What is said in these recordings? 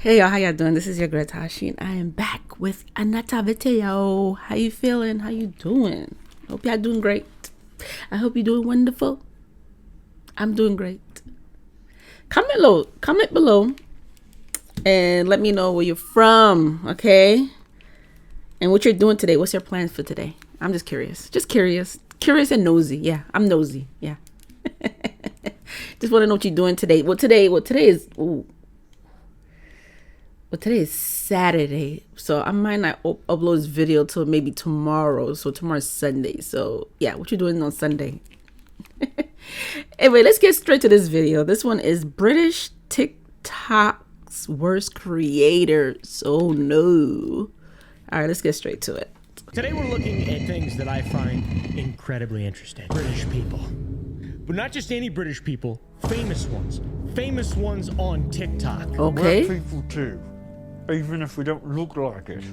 Hey y'all, how y'all doing? This is your girl Tysheen. I am back with another video. How you feeling? How you doing? Hope y'all doing great. I hope you're doing wonderful. I'm doing great. Comment below and let me know where you're from, okay? And what you're doing today. What's your plans for today? I'm just curious. Curious and nosy. Yeah, I'm nosy. Yeah. Just want to know what you're doing today. Today is Saturday, so I might not upload this video till maybe tomorrow. So tomorrow's Sunday. So yeah, what you doing on Sunday? Anyway, let's get straight to this video. This one is British TikTok's worst creators. Oh no. All right, let's get straight to it. Today we're looking at things that I find incredibly interesting. British people. But not just any British people, famous ones. Famous ones on TikTok. Okay. We're people too, even if we don't look like it.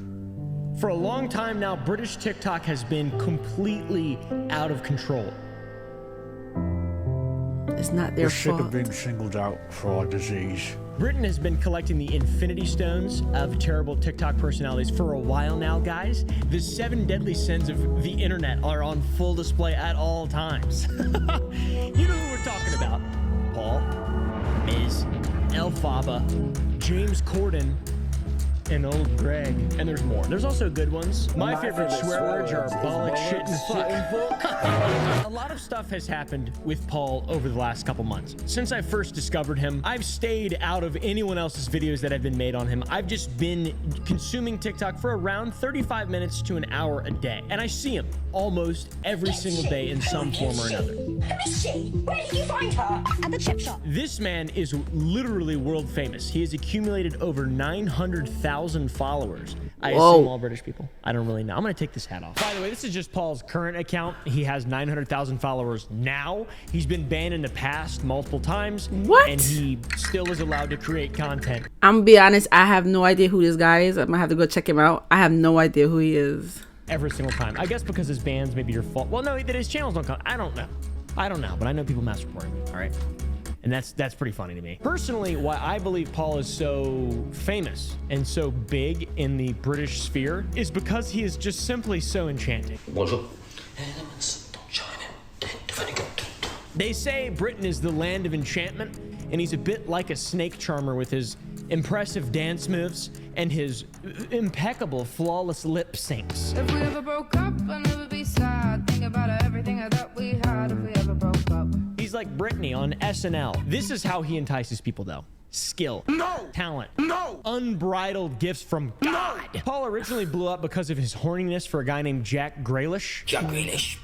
For a long time now, British TikTok has been completely out of control. It's not their We're sick fault. of being singled out for our disease. Britain has been collecting the infinity stones of terrible TikTok personalities for a while now, guys. The 7 deadly sins of the internet are on full display at all times. You know who we're talking about. Paul, Mizzy, Elphaba, James Corden, and old Greg. And there's more. There's also good ones. My favorite swear words are bollock, shit, and fuck. A lot of stuff has happened with Paul over the last couple months. Since I first discovered him, I've stayed out of anyone else's videos that have been made on him. I've just been consuming TikTok for around 35 minutes to an hour a day. And I see him almost every single day in some form or another. Mizzy, where did you find her? At the chip shop. This man is literally world famous. He has accumulated over 900,000 followers. I assume all British people. I don't really know. I'm gonna take this hat off. By the way, this is just Paul's current account. He has 900,000 followers now. He's been banned in the past multiple times. What? And he still is allowed to create content. I'm gonna be honest, I have no idea who this guy is. I'm gonna have to go check him out. I have no idea who he is. Every single time. I guess because his bans may be your fault. Well, no, that his channels don't come. I don't know, but I know people mass report him. All right. And that's pretty funny to me. Personally, why I believe Paul is so famous and so big in the British sphere is because he is just simply so enchanting. Bonjour. They say Britain is the land of enchantment, and he's a bit like a snake charmer with his impressive dance moves and his impeccable, flawless lip syncs. If we ever broke up, I'd never be sad. Think about everything I thought we had if we ever broke up. He's like Britney on SNL. This is how he entices people, though. Skill. No! Talent. No! Unbridled gifts from God. Paul originally blew up because of his horniness for a guy named Jack Grealish. Jack Grealish.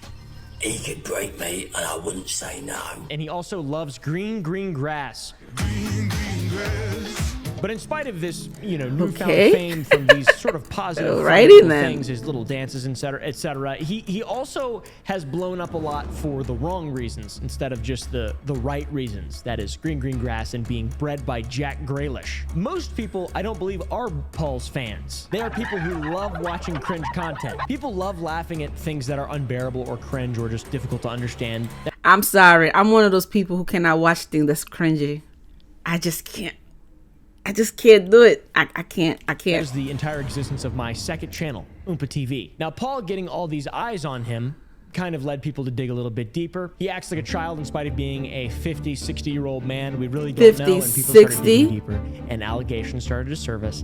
He could break me and I wouldn't say no. And he also loves green grass. But in spite of this, newfound fame from these sort of positive Alrighty then. things, his little dances, etc., he also has blown up a lot for the wrong reasons instead of just the right reasons. That is green grass and being bred by Jack Grealish. Most people, I don't believe, are Paul's fans. They are people who love watching cringe content. People love laughing at things that are unbearable or cringe or just difficult to understand. I'm sorry. I'm one of those people who cannot watch things that's cringy. I just can't do it. I can't. There's the entire existence of my second channel, UNCUT TV. Now, Paul getting all these eyes on him kind of led people to dig a little bit deeper. He acts like a child in spite of being a 50, 60-year-old man. We really don't know. And people started digging deeper, and allegations started to surface.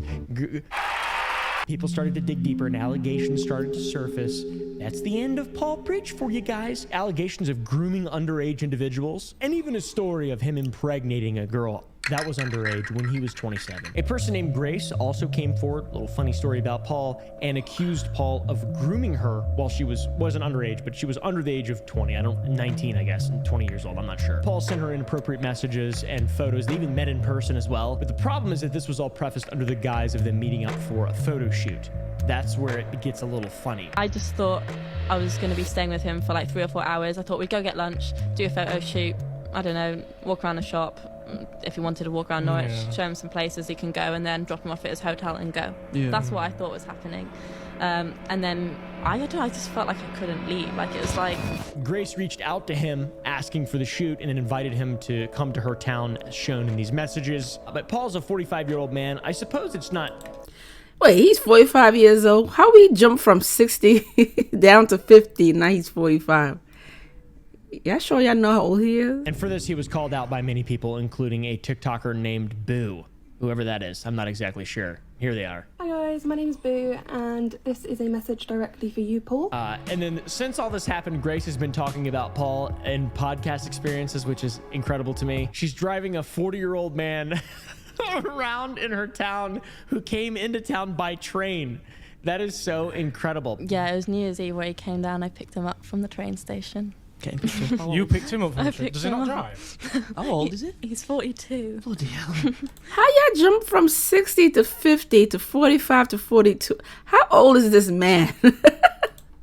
People started to dig deeper, and allegations started to surface. That's the end of Paul Preach for you guys. Allegations of grooming underage individuals, and even a story of him impregnating a girl that was underage when he was 27. A person named Grace also came forward, a little funny story about Paul, and accused Paul of grooming her while she wasn't underage, but she was under the age of 19, I guess, and 20 years old, I'm not sure. Paul sent her inappropriate messages and photos. They even met in person as well. But the problem is that this was all prefaced under the guise of them meeting up for a photo shoot. That's where it gets a little funny. I just thought I was going to be staying with him for like 3 or 4 hours. I thought we'd go get lunch, do a photo shoot, I don't know, walk around the shop. If he wanted to walk around Norwich, show him some places he can go, and then drop him off at his hotel and go. That's what I thought was happening. And then I don't know, I just felt like I couldn't leave. Like, it was like... Grace reached out to him asking for the shoot and then invited him to come to her town as shown in these messages. But Paul's a 45-year-old man. I suppose it's not... Wait, he's 45 years old. How we jump from 60 down to 50 and now he's 45? Yeah, sure y'all know how old he is? And for this, he was called out by many people, including a TikToker named Boo. Whoever that is, I'm not exactly sure. Here they are. Hi guys, my name's Boo, and this is a message directly for you, Paul. And then since all this happened, Grace has been talking about Paul and podcast experiences, which is incredible to me. She's driving a 40-year-old man around in her town who came into town by train. That is so incredible. Yeah, it was New Year's Eve where he came down. I picked him up from the train station. Okay. You picked him up from I the train. picked Does he him not up. drive? How old is it? He's 42. Bloody hell. How y'all jump from 60 to 50 to 45 to 42? How old is this man?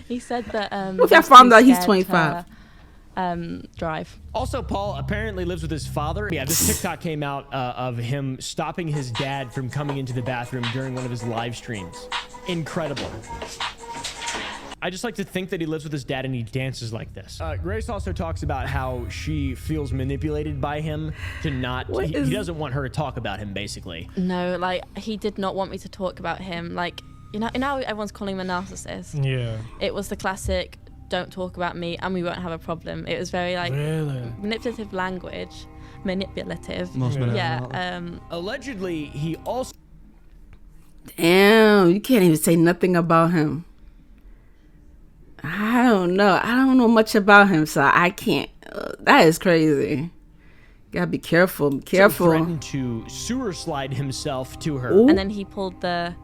He said that... What if I found out he's 25? Drive. Also, Paul apparently lives with his father. Yeah, this TikTok came out of him stopping his dad from coming into the bathroom during one of his live streams. Incredible. I just like to think that he lives with his dad and he dances like this. Grace also talks about how she feels manipulated by him to not... He doesn't want her to talk about him, basically. No, like, he did not want me to talk about him. Like, you know everyone's calling him a narcissist. Yeah. It was the classic, don't talk about me and we won't have a problem. It was very, like, manipulative language. Manipulative. Yeah. Allegedly, he also... Damn, you can't even say nothing about him. I don't know. I don't know much about him, so I can't. That is crazy. Gotta be careful. Be careful. Threatened to sewer slide himself to her. Ooh. And then he pulled the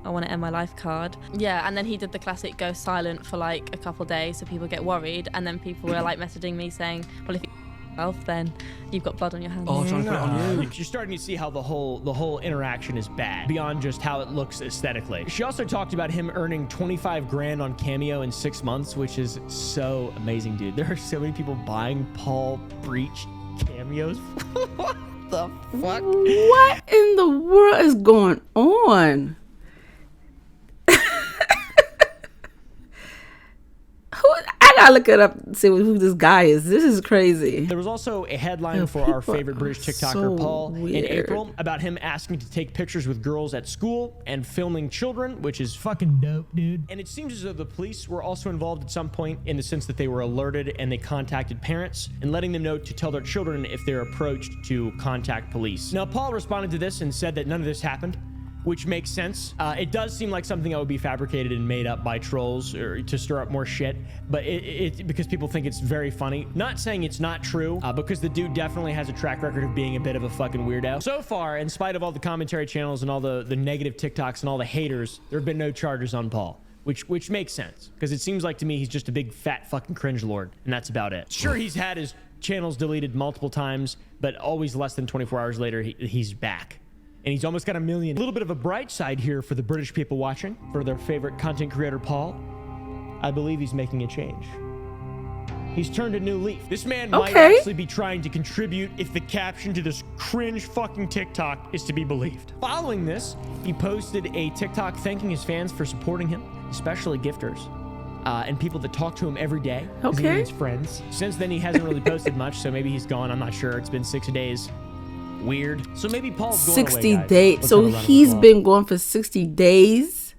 I want to end my life card. Yeah, and then he did the classic go silent for like a couple days so people get worried, and then people were like messaging me saying, well, if you yourself, then you've got blood on your hands. Oh, trying to put it on you. You're starting to see how the whole interaction is bad beyond just how it looks aesthetically. She also talked about him earning 25 grand on Cameo in 6 months, which is so amazing, dude. There are so many people buying Paul Breach cameos. What the fuck? What in the world is going on? I gotta look it up and see who this guy is. This is crazy. There was also a headline for our favorite British TikToker, so Paul, weird. in April about him asking to take pictures with girls at school and filming children, which is fucking dope, dude. And it seems as though the police were also involved at some point in the sense that they were alerted and they contacted parents and letting them know to tell their children if they're approached to contact police. Now, Paul responded to this and said that none of this happened, which makes sense. It does seem like something that would be fabricated and made up by trolls or to stir up more shit, but it because people think it's very funny. Not saying it's not true, because the dude definitely has a track record of being a bit of a fucking weirdo. So far, in spite of all the commentary channels and all the negative TikToks and all the haters, there have been no charges on Paul. Which makes sense, because it seems like to me he's just a big fat fucking cringe lord, and that's about it. Sure, he's had his channels deleted multiple times, but always less than 24 hours later, he's back. And he's almost got 1 million. A little bit of a bright side here for the British people watching, for their favorite content creator, Paul. I believe he's making a change. He's turned a new leaf. This man might actually be trying to contribute if the caption to this cringe fucking TikTok is to be believed. Following this, he posted a TikTok thanking his fans for supporting him, especially gifters. And people that talk to him every day. He needs friends. Since then, he hasn't really posted much, so maybe he's gone. I'm not sure. It's been 6 days. Weird. So maybe Paul's going 60 away, guys. days. So he's been going for 60 days.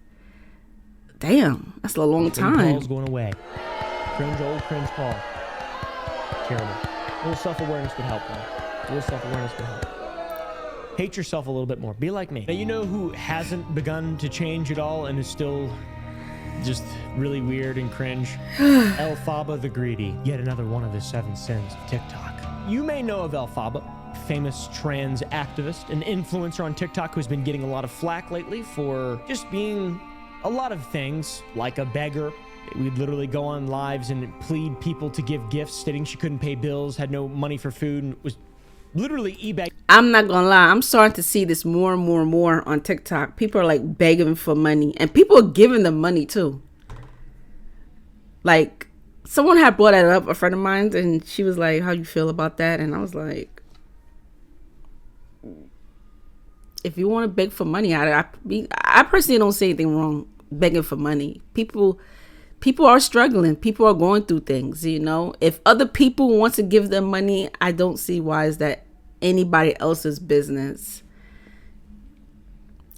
Damn, that's a long time. Paul's going away. Cringe, old cringe Paul. Terrible. A little self-awareness would help, man. A little self-awareness would help. Hate yourself a little bit more. Be like me. Now, you know who hasn't begun to change at all and is still just really weird and cringe? Elphaba the Greedy. Yet another one of the 7 sins of TikTok. You may know of Elphaba, famous trans activist, an influencer on TikTok who's been getting a lot of flack lately for just being a lot of things, like a beggar. We'd literally go on lives and plead people to give gifts, stating she couldn't pay bills, had no money for food, and was literally eBay. I'm not gonna lie, I'm starting to see this more and more and more on TikTok. People are like begging for money, and people are giving them money too. Like, someone had brought that up, a friend of mine, and she was like, how you feel about that? And I was like, if you want to beg for money, I personally don't see anything wrong begging for money. People people are struggling. People are going through things, you know. If other people want to give them money, I don't see why is that anybody else's business.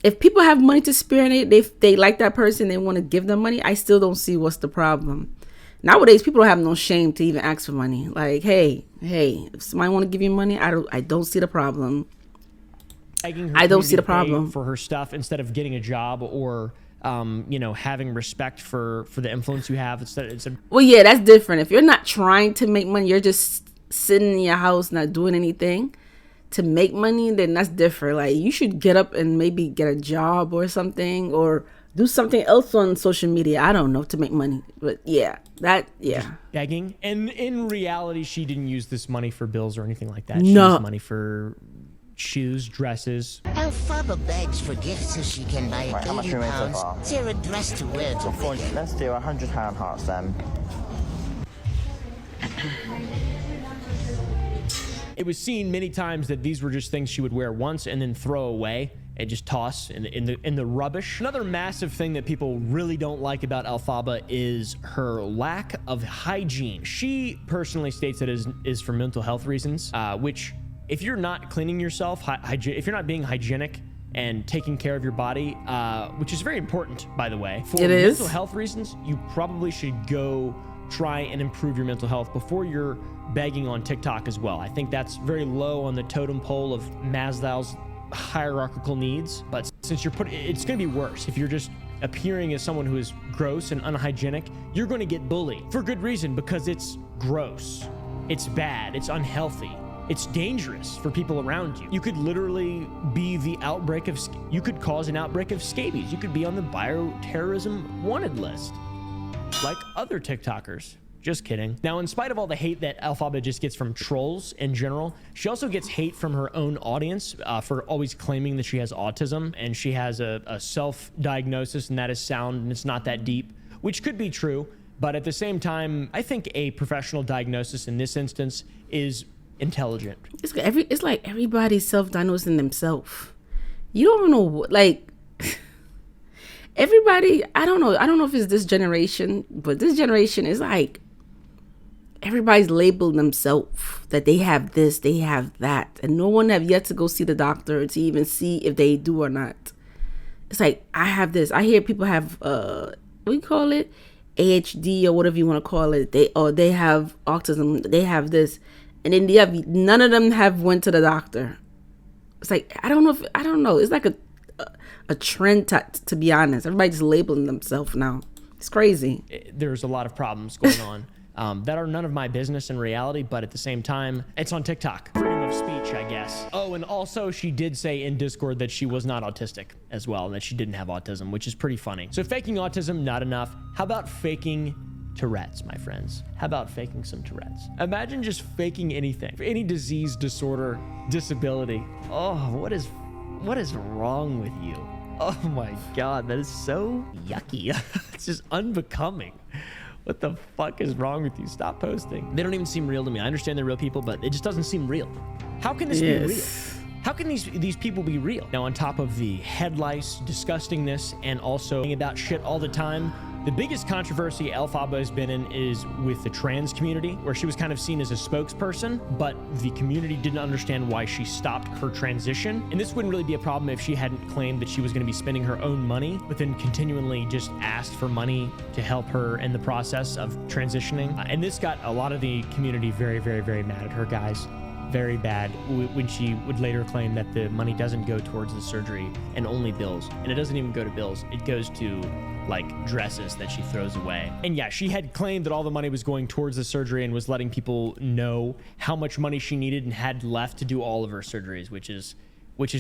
If people have money to spare and they like that person, they want to give them money, I still don't see what's the problem. Nowadays, people don't have no shame to even ask for money. Like, hey, if somebody want to give you money, I don't see the problem. I don't see the problem for her stuff instead of getting a job or having respect for the influence you have. Well, yeah, that's different. If you're not trying to make money, you're just sitting in your house not doing anything to make money, then that's different. Like, you should get up and maybe get a job or something, or do something else on social media. I don't know, to make money. But yeah. Begging. And in reality, she didn't use this money for bills or anything like that. No. She used money for shoes, dresses. Elphaba begs for gifts so she can buy a £80 Sarah dress to wear to the Let's do £100 hearts then. It was seen many times that these were just things she would wear once and then throw away and just toss in the rubbish. Another massive thing that people really don't like about Elphaba is her lack of hygiene. She personally states that it is for mental health reasons, which if you're not cleaning yourself, if you're not being hygienic and taking care of your body, which is very important, by the way, for mental health reasons, you probably should go try and improve your mental health before you're begging on TikTok as well. I think that's very low on the totem pole of Maslow's hierarchical needs, but since it's going to be worse if you're just appearing as someone who is gross and unhygienic. You're going to get bullied for good reason, because it's gross, it's bad, it's unhealthy, it's dangerous for people around you. You could literally be you could cause an outbreak of scabies. You could be on the bioterrorism wanted list like other TikTokers. Just kidding. Now, in spite of all the hate that Elphaba just gets from trolls in general, she also gets hate from her own audience for always claiming that she has autism, and she has a self-diagnosis, and that is sound and it's not that deep, which could be true. But at the same time, I think a professional diagnosis in this instance is intelligent. It's like everybody's self-diagnosing themselves. You don't know, like... Everybody, I don't know if it's this generation, but this generation is like everybody's labeled themselves that they have this, they have that, and no one have yet to go see the doctor to even see if they do or not. It's like, I have this. I hear people have what do you call it, ADHD or whatever you want to call it. They have autism. They have this, and then none of them have went to the doctor. It's like, I don't know. It's like a trend, to be honest. Everybody's labeling themselves now. It's crazy. There's a lot of problems going on that are none of my business in reality, but at the same time, it's on TikTok. Freedom of speech, I guess. Oh, and also she did say in Discord that she was not autistic as well, and that she didn't have autism, which is pretty funny. So faking autism, not enough. How about faking Tourette's, my friends? How about faking some Tourette's? Imagine just faking anything. Any disease, disorder, disability. Oh, what is wrong with you? Oh my God, that is so yucky. It's just unbecoming. What the fuck is wrong with you? Stop posting. They don't even seem real to me. I understand they're real people, but it just doesn't seem real. How can this be real? How can these people be real? Now, on top of the head lice, disgustingness, and also about shit all the time, the biggest controversy Elphaba has been in is with the trans community, where she was kind of seen as a spokesperson, but the community didn't understand why she stopped her transition. And this wouldn't really be a problem if she hadn't claimed that she was going to be spending her own money, but then continually just asked for money to help her in the process of transitioning. And this got a lot of the community very, very, very mad at her, guys. Very bad, when she would later claim that the money doesn't go towards the surgery and only bills. And it doesn't even go to bills. It goes to like dresses that she throws away. And yeah, she had claimed that all the money was going towards the surgery and was letting people know how much money she needed and had left to do all of her surgeries, which is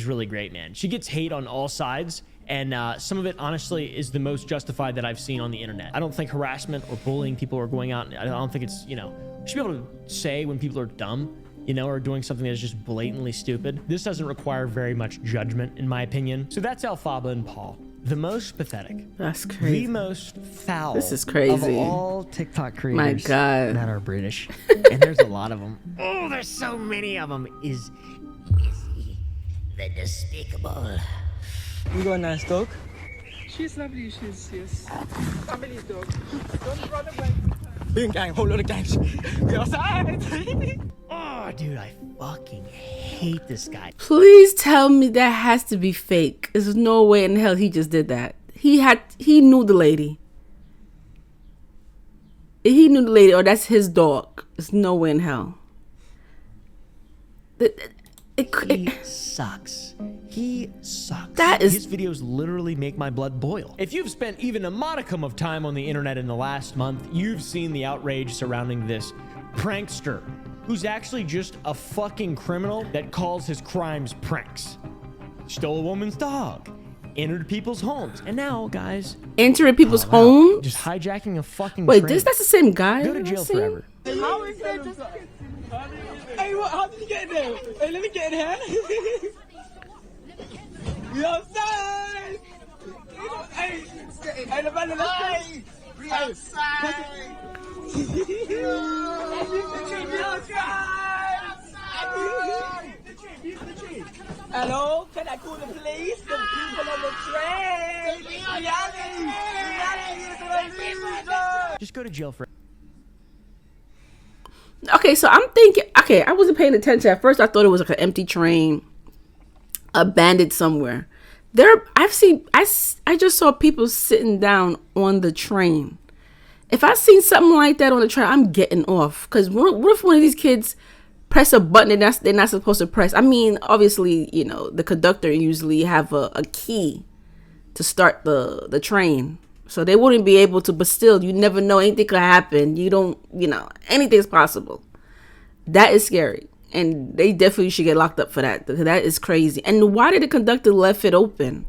really great, man. She gets hate on all sides, and some of it honestly is the most justified that I've seen on the internet. I don't think harassment or bullying people or going out, I don't think it's, you should be able to say when people are dumb, or doing something that is just blatantly stupid. This doesn't require very much judgment, in my opinion. So that's Elphaba and Paul. The most pathetic. That's crazy. The most foul. This is crazy. Of all TikTok creators. My God. That are British. And there's a lot of them. Oh, there's so many of them. Is Mizzy the despicable? You got a nice dog? She's lovely. She's family's dog. Don't run away. Being gang, whole lot of gangs. We outside. Oh, dude, I fucking hate this guy. Please tell me that has to be fake. There's no way in hell he just did that. He knew the lady. He knew the lady, or that's his dog. There's no way in hell. He sucks. He sucks. His videos literally make my blood boil. If you've spent even a modicum of time on the internet in the last month, you've seen the outrage surrounding this prankster, who's actually just a fucking criminal that calls his crimes pranks. Stole a woman's dog, entered people's homes, and now, guys, entering people's homes, just hijacking a fucking wait, train. that's the same guy. Go to jail forever. How is that just... Hey, how did you get in there? Hey, let me get in here. We outside. Hey, the man, let's go. We outside. Hello, can I call the police? The people on the train. Reality. Just go to jail for. Okay, so I'm thinking. Okay, I wasn't paying attention at first. I thought it was like an empty train, abandoned somewhere. I just saw people sitting down on the train. If I seen something like that on the train, I'm getting off. Because what if one of these kids press a button and they're not supposed to press? I mean, obviously, you know, the conductor usually have a key to start the train. So they wouldn't be able to, but still, you never know. Anything could happen. Anything's possible. That is scary. And they definitely should get locked up for that. That is crazy. And why did the conductor left it open?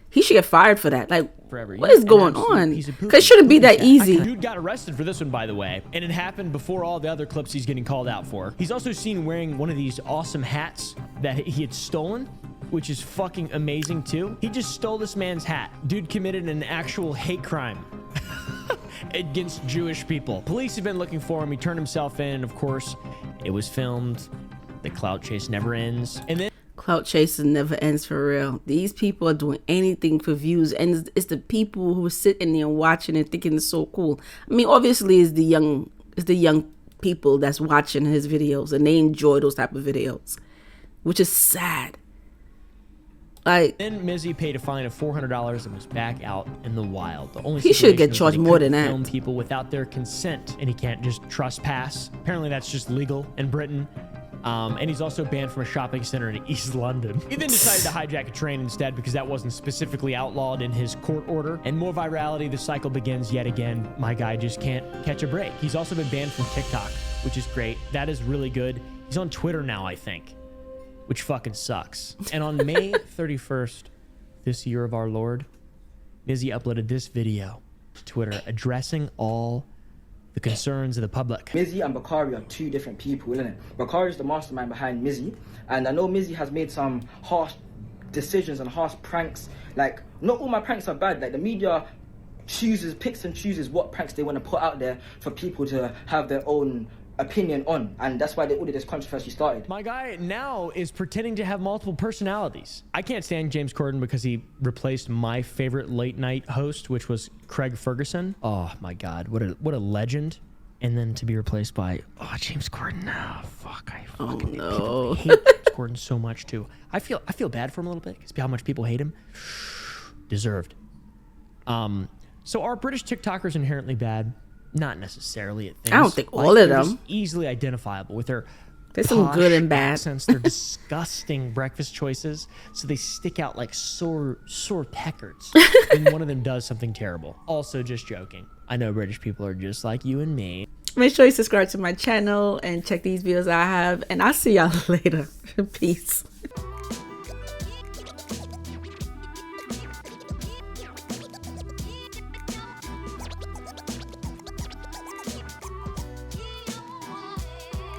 He should get fired for that. Like, forever. What is going on? Because it shouldn't be that easy. Dude got arrested for this one, by the way. And it happened before all the other clips he's getting called out for. He's also seen wearing one of these awesome hats that he had stolen, which is fucking amazing too. He just stole this man's hat. Dude committed an actual hate crime against Jewish people. Police have been looking for him. He turned himself in. Of course, it was filmed. The clout chase never ends. And then clout chasing never ends, for real. These people are doing anything for views, and it's the people who are sitting there watching and thinking it's so cool. I mean, obviously, it's the young people that's watching his videos, and they enjoy those type of videos, which is sad. Like, then Mizzy paid a fine of $400 and was back out in the wild. The only he should get situation charged was that he more than couldn't that. film people without their consent, and he can't just trespass. Apparently, that's just legal in Britain. And he's also banned from a shopping center in East London. He then decided to hijack a train instead because that wasn't specifically outlawed in his court order. And more virality, the cycle begins yet again. My guy just can't catch a break. He's also been banned from TikTok, which is great. That is really good. He's on Twitter now, I think, which fucking sucks. And on May 31st, this year of our Lord, Mizzy uploaded this video to Twitter addressing all the concerns of the public. Mizzy and Bakari are two different people, isn't it? Bakari is the mastermind behind Mizzy, and I know Mizzy has made some harsh decisions and harsh pranks. Like, not all my pranks are bad. Like, the media picks and chooses what pranks they want to put out there for people to have their own opinion on, and that's why all of this controversy started. My guy now is pretending to have multiple personalities. I can't stand James Corden because he replaced my favorite late night host, which was Craig Ferguson. Oh my God, what a legend. And then to be replaced by James Corden. Oh fuck, I fucking hate James Corden so much too. I feel bad for him a little bit because how much people hate him. Deserved. So are British TikTokers inherently bad? Not necessarily at things. I don't think all of them. Just easily identifiable with their there's some good and bad accents, their disgusting breakfast choices, so they stick out like sore peckers when one of them does something terrible. Also, just joking. I know British people are just like you and me. Make sure you subscribe to my channel and check these videos I have, and I'll see y'all later. Peace.